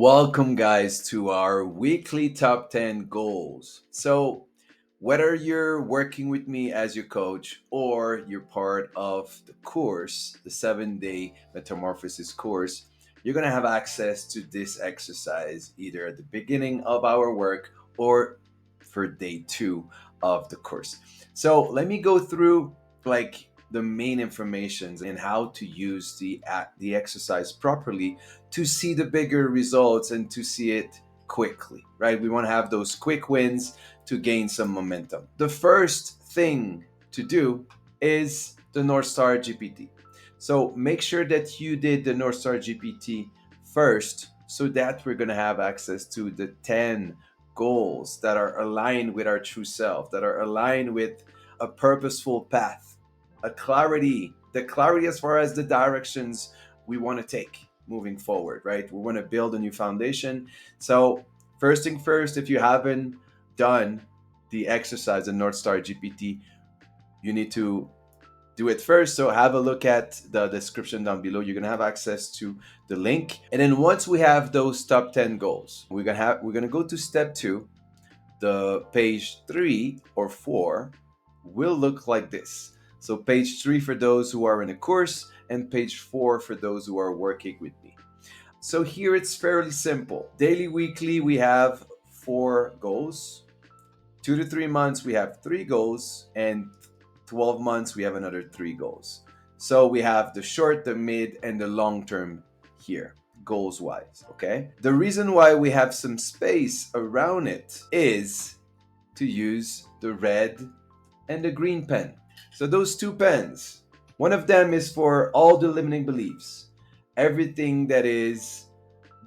Welcome, guys, to our weekly top 10 goals. So, whether you're working with me as your coach or you're part of the course, the 7-day Metamorphosis course, you're going to have access to this exercise either at the beginning of our work or for day two of the course. So, let me go through the main information and how to use the exercise properly to see the bigger results and to see it quickly, right? We want to have those quick wins to gain some momentum. The first thing to do is the North Star GPT. So make sure that you did the North Star GPT first so that we're going to have access to the 10 goals that are aligned with our true self, that are aligned with a purposeful path, the clarity as far as the directions we want to take moving forward, right? We want to build a new foundation. So, first thing first, if you haven't done the exercise in North Star GPT, you need to do it first. So, have a look at the description down below. You're going to have access to the link. And then once we have those top 10 goals, we're going to go to step 2. The page 3 or 4 will look like this. So page 3 for those who are in a course and page 4 for those who are working with me. So here it's fairly simple. Daily, weekly, we have 4 goals. 2 to 3 months, we have 3 goals. And 12 months, we have another 3 goals. So we have the short, the mid, and the long term here, goals wise, okay? The reason why we have some space around it is to use the red and the green pen. So those 2 pens, one of them is for all the limiting beliefs, everything that is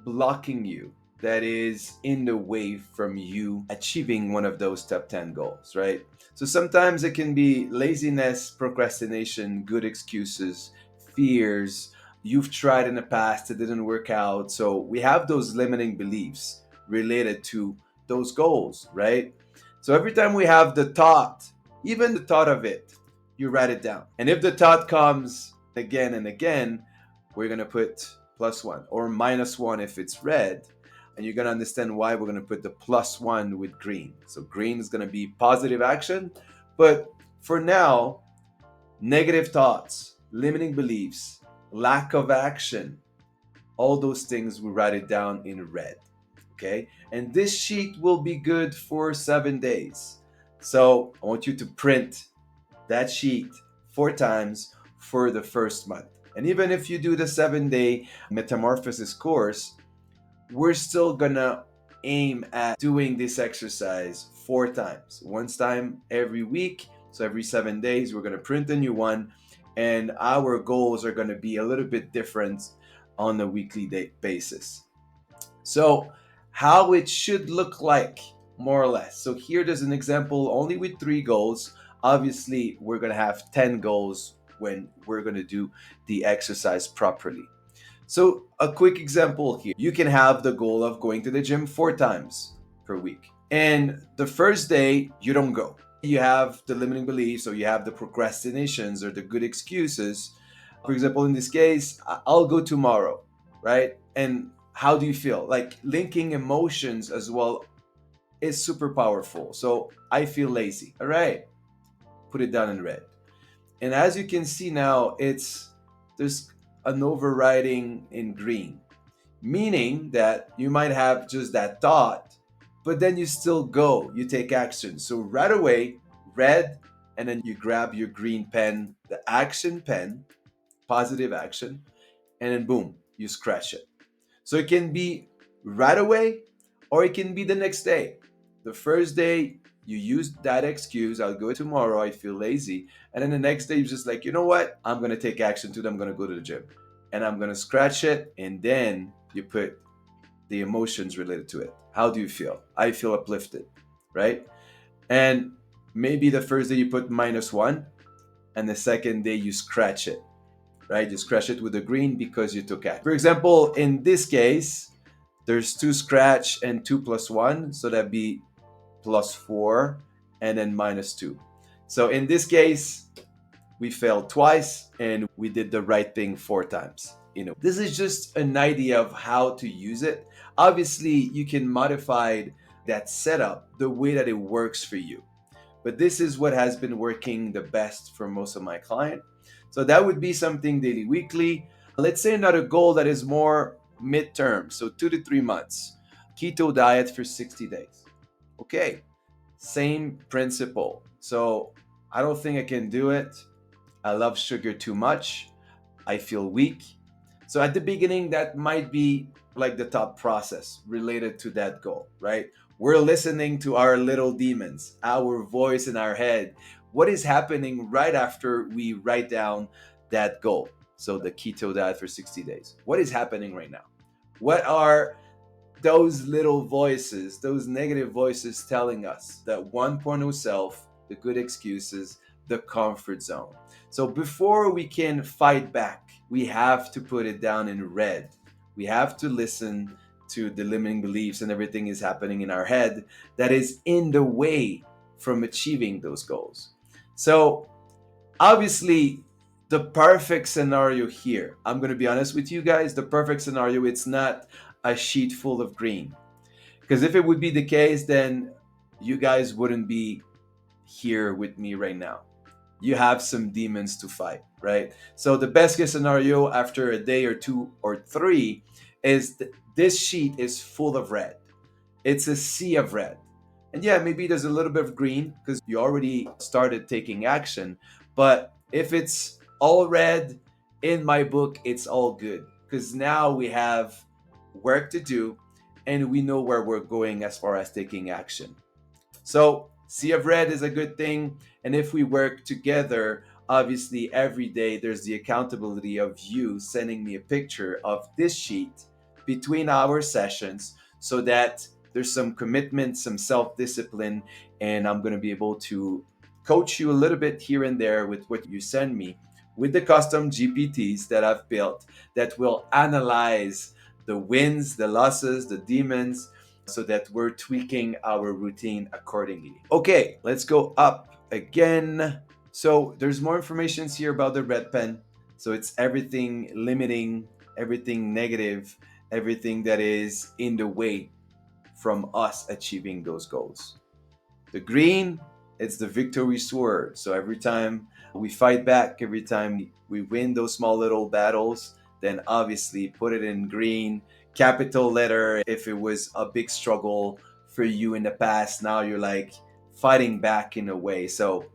blocking you, that is in the way from you achieving one of those top 10 goals, right? So sometimes it can be laziness, procrastination, good excuses, fears. You've tried in the past, it didn't work out. So we have those limiting beliefs related to those goals, right? So every time we have the thought, even the thought of it, you write it down. And if the thought comes again and again, we're going to put +1 or -1 if it's red. And you're going to understand why we're going to put the +1 with green. So green is going to be positive action. But for now, negative thoughts, limiting beliefs, lack of action, all those things, we write it down in red. Okay? And this sheet will be good for 7 days. So I want you to print that sheet 4 times for the first month. And even if you do the 7-day Metamorphosis course, we're still gonna aim at doing this exercise 4 times. One time every week. So every 7 days, we're gonna print a new one. And our goals are gonna be a little bit different on a weekly basis. So how it should look like, more or less. So here there's an example only with 3 goals. Obviously, we're going to have 10 goals when we're going to do the exercise properly. So a quick example here. You can have the goal of going to the gym 4 times per week. And the first day, you don't go. You have the limiting beliefs, or you have the procrastinations or the good excuses. For example, in this case, I'll go tomorrow, right? And how do you feel? Like linking emotions as well is super powerful. So I feel lazy. All right. Put it down in red. And as you can see now, there's an overriding in green, meaning that you might have just that thought, but then you still go, you take action. So right away, red, and then you grab your green pen, the action pen, positive action, and then boom, you scratch it. So it can be right away, or it can be the next day. The first day, you use that excuse, I'll go tomorrow, I feel lazy. And then the next day, you're just like, you know what? I'm going to take action today. I'm going to go to the gym. And I'm going to scratch it. And then you put the emotions related to it. How do you feel? I feel uplifted, right? And maybe the first day you put -1. And the second day you scratch it, right? You scratch it with a green because you took action. For example, in this case, there's 2 scratch and 2 + 1. So that'd be +4 and then -2. So in this case, we failed twice and we did the right thing 4 times. This is just an idea of how to use it. Obviously, you can modify that setup the way that it works for you. But this is what has been working the best for most of my clients. So that would be something daily, weekly. Let's say another goal that is more midterm, so 2 to 3 months. Keto diet for 60 days. Okay, same principle. So I don't think I can do it. I love sugar too much. I feel weak. So at the beginning, that might be like the thought process related to that goal, right? We're listening to our little demons, our voice in our head. What is happening right after we write down that goal? So the keto diet for 60 days. What is happening right now? What are those little voices, those negative voices telling us that 1.0 self, the good excuses, the comfort zone? So before we can fight back, we have to put it down in red. We have to listen to the limiting beliefs and everything is happening in our head that is in the way from achieving those goals. So obviously, the perfect scenario here, I'm going to be honest with you guys, the perfect scenario, it's not a sheet full of green. Because if it would be the case, then you guys wouldn't be here with me right now. You have some demons to fight, right? So the best case scenario after a day or 2 or 3 is this sheet is full of red. It's a sea of red. And yeah, maybe there's a little bit of green because you already started taking action. But if it's all red, in my book, it's all good because now we have work to do and we know where we're going as far as taking action. So, sea of red is a good thing. And if we work together, obviously, every day there's the accountability of you sending me a picture of this sheet between our sessions so that there's some commitment, some self discipline, and I'm going to be able to coach you a little bit here and there with what you send me with the custom GPTs that I've built that will analyze the wins, the losses, the demons, so that we're tweaking our routine accordingly. Okay, let's go up again. So there's more information here about the red pen. So it's everything limiting, everything negative, everything that is in the way from us achieving those goals. The green, it's the victory sword. So every time we fight back, every time we win those small little battles, then obviously put it in green, capital letter. If it was a big struggle for you in the past, now you're like fighting back in a way. So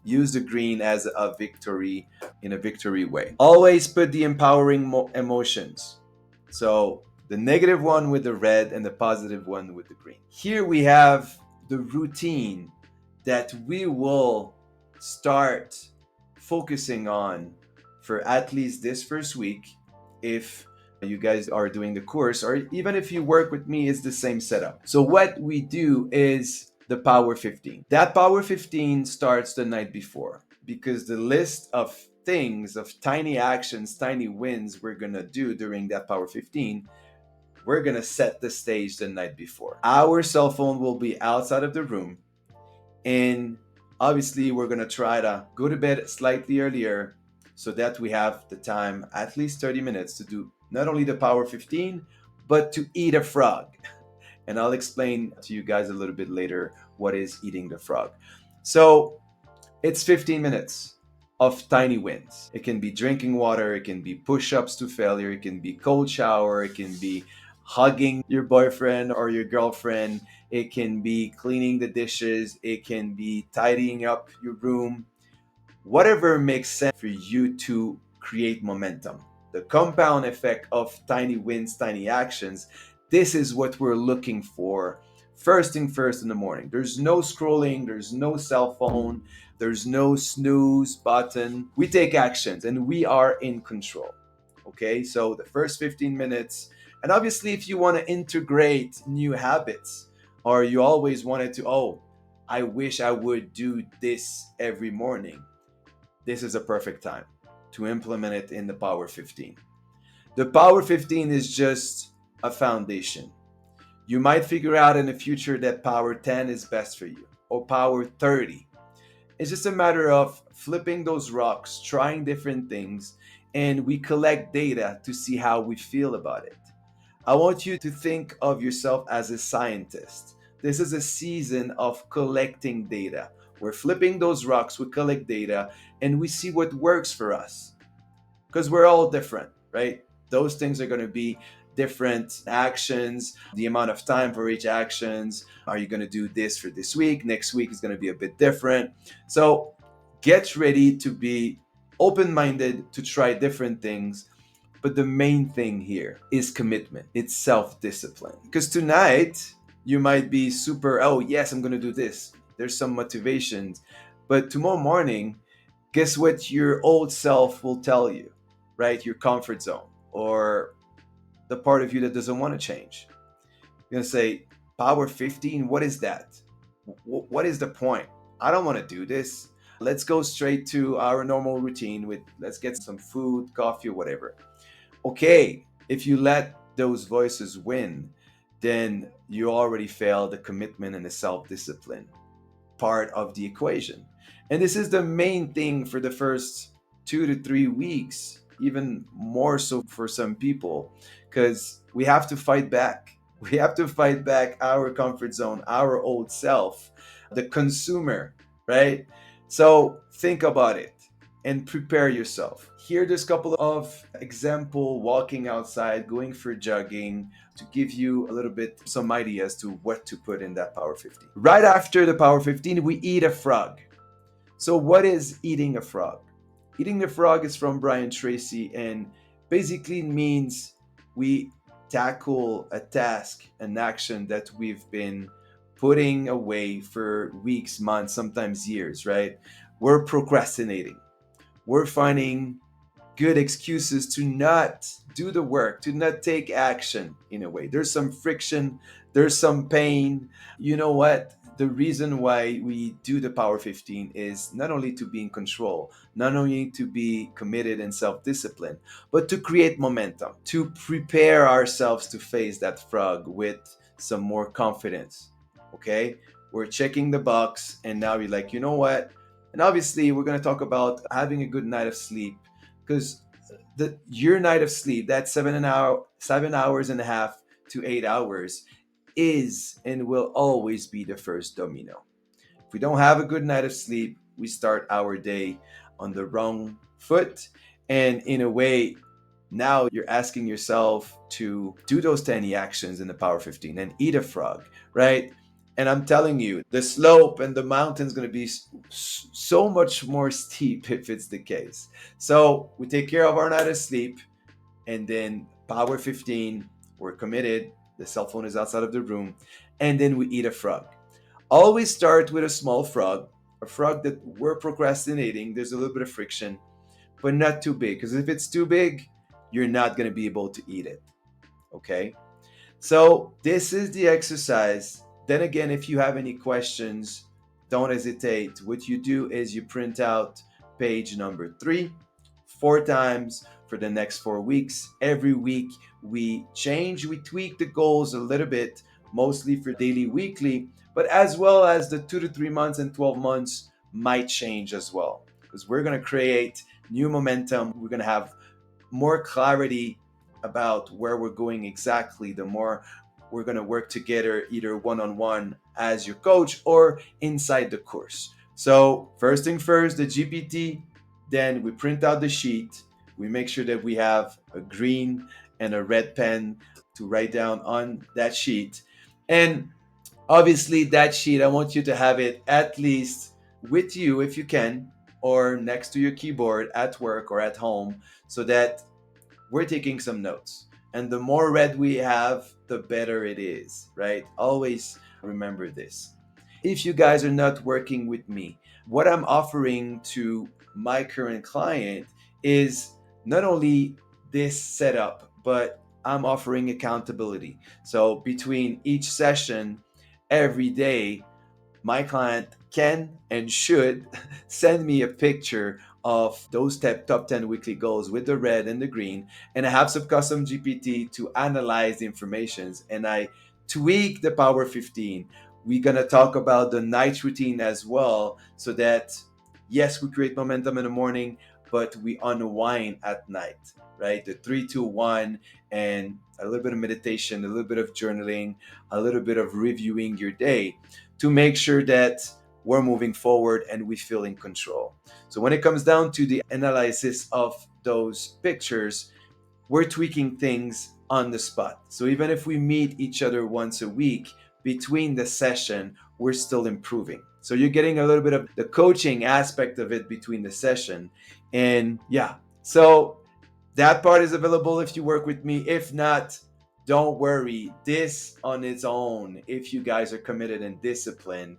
use the green as a victory in a victory way. Always put the empowering emotions. So the negative one with the red and the positive one with the green. Here we have the routine that we will start focusing on for at least this first week. If you guys are doing the course, or even if you work with me, it's the same setup. So what we do is the Power 15. That Power 15 starts the night before because the list of things, of tiny actions, tiny wins we're gonna do during that Power 15, we're gonna set the stage the night before. Our cell phone will be outside of the room, and obviously we're gonna try to go to bed slightly earlier so that we have the time, at least 30 minutes, to do not only the Power 15, but to eat a frog. And I'll explain to you guys a little bit later what is eating the frog. So it's 15 minutes of tiny wins. It can be drinking water, it can be push-ups to failure, it can be cold shower, it can be hugging your boyfriend or your girlfriend, it can be cleaning the dishes, it can be tidying up your room. Whatever makes sense for you to create momentum. The compound effect of tiny wins, tiny actions, this is what we're looking for first thing first in the morning. There's no scrolling, there's no cell phone, there's no snooze button. We take actions and we are in control. Okay, so the first 15 minutes, and obviously if you want to integrate new habits or you always wanted to, oh, I wish I would do this every morning, this is a perfect time to implement it in the Power 15. The Power 15 is just a foundation. You might figure out in the future that Power 10 is best for you or Power 30. It's just a matter of flipping those rocks, trying different things, and we collect data to see how we feel about it. I want you to think of yourself as a scientist. This is a season of collecting data. We're flipping those rocks, we collect data, and we see what works for us. Because we're all different, right? Those things are going to be different actions, the amount of time for each actions. Are you going to do this for this week? Next week is going to be a bit different. So get ready to be open-minded to try different things. But the main thing here is commitment. It's self-discipline. Because tonight you might be super, oh yes, I'm going to do this. There's some motivations. But tomorrow morning, guess what your old self will tell you, right? Your comfort zone or the part of you that doesn't want to change. You're going to say, Power 15, what is that? What is the point? I don't want to do this. Let's go straight to our normal routine with let's get some food, coffee, or whatever. Okay, if you let those voices win, then you already failed the commitment and the self-discipline part of the equation. And this is the main thing for the first 2 to 3 weeks, even more so for some people, because we have to fight back. We have to fight back our comfort zone, our old self, the consumer, right? So think about it and prepare yourself. Here, there's a couple of example walking outside, going for jogging, to give you a little bit some ideas to what to put in that Power 15. Right after the Power 15, we eat a frog. So what is eating a frog? Eating a frog is from Brian Tracy and basically means we tackle a task, an action that we've been putting away for weeks, months, sometimes years, right? We're procrastinating. We're finding good excuses to not do the work, to not take action in a way. There's some friction, there's some pain. You know what? The reason why we do the Power 15 is not only to be in control, not only to be committed and self disciplined, but to create momentum, to prepare ourselves to face that frog with some more confidence. Okay? We're checking the box, and now you're like, you know what? And obviously, we're going to talk about having a good night of sleep because your night of sleep, that 7 hours and a half to 8 hours, is and will always be the first domino. If we don't have a good night of sleep, we start our day on the wrong foot. And in a way, now you're asking yourself to do those tiny actions in the Power 15 and eat a frog, right? And I'm telling you, the slope and the mountain's going to be so much more steep if it's the case. So we take care of our night of sleep, and then Power 15, we're committed. The cell phone is outside of the room, and then we eat a frog. Always start with a small frog, a frog that we're procrastinating. There's a little bit of friction, but not too big, because if it's too big, you're not going to be able to eat it. Okay? So this is the exercise. Then again, if you have any questions, don't hesitate. What you do is you print out page number 3 4 times for the next 4 weeks. Every week we change, we tweak the goals a little bit, mostly for daily, weekly, but as well as the 2 to 3 months and 12 months might change as well, because we're going to create new momentum. We're going to have more clarity about where we're going exactly. The more we're going to work together, either one-on-one as your coach or inside the course. So first thing first, the GPT, then we print out the sheet. We make sure that we have a green and a red pen to write down on that sheet. And obviously that sheet, I want you to have it at least with you if you can, or next to your keyboard at work or at home, so that we're taking some notes. And the more red we have, the better it is, right? Always remember this. If you guys are not working with me, what I'm offering to my current client is not only this setup, but I'm offering accountability. So between each session, every day, my client can and should send me a picture of those top 10 weekly goals with the red and the green. And I have some custom GPT to analyze the informations, and I tweak the Power 15. We're going to talk about the night routine as well, so that Yes, we create momentum in the morning, but we unwind at night, right? The 3, 2, 1, and a little bit of meditation, a little bit of journaling, a little bit of reviewing your day to make sure that we're moving forward and we feel in control. So when it comes down to the analysis of those pictures, we're tweaking things on the spot. So even if we meet each other once a week, between the session, we're still improving. So you're getting a little bit of the coaching aspect of it between the session. And yeah, so that part is available if you work with me. If not, don't worry. This on its own, if you guys are committed and disciplined,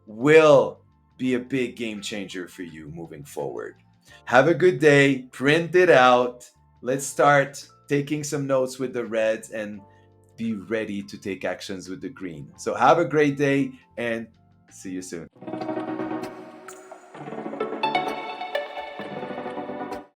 will be a big game changer for you moving forward. Have a good day. Print it out. Let's start taking some notes with the reds and be ready to take actions with the green. So have a great day and see you soon.